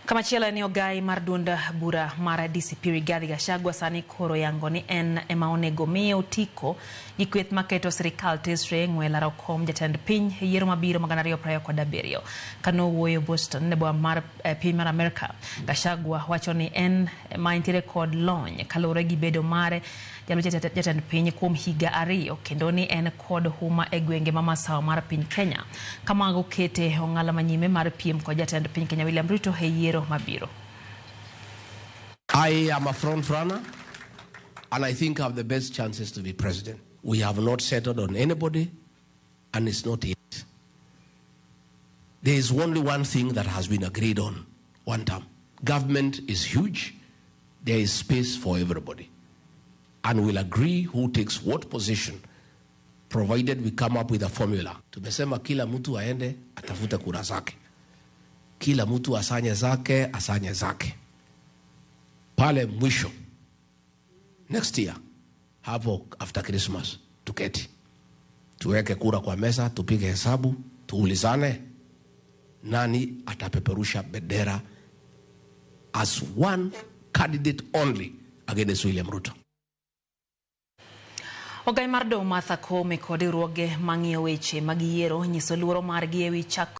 Kama chiela ni ogai mar duond bura mar DCP GACHAGUA sani koro yango ni en ema onego miye otiko gi kweth maketo sirikal tesre ng'wela rokom jatend piny yiero mabiro 2027 kano wuoyo Boston ne boma mar piny mar Amerika. GACHAGUA wacho ni en ma intiere kod lony kalure gi bedo mare jatend piny kuom higa 2 kendo ni en kod huma e gwenge mamasawa mar piny Kenya. Kamago kete ong'ala manyime mar piem kod jatend piny Kenya William Ruto e yiero mabiro. I am a front runner and I think I have the best chances to be president. We have not settled on anybody and it's not it. There is only one thing that has been agreed on one time. Government is huge. There is space for everybody. And we'll agree who takes what position provided we come up with a formula. Tumesema kila mtu aende atafute kura zake. Kila mtu asanye zake. Pale mwisho next year hapo after Christmas tuketi tuweke kura kwa mesa, tupige hesabu, tuulizane nani atapeperusha bendera as one candidate only against William Ruto. Ogai mar do Martha Koome kod riwruoge mang'iyo weche mag yiero nyiso luoro margi ewi chak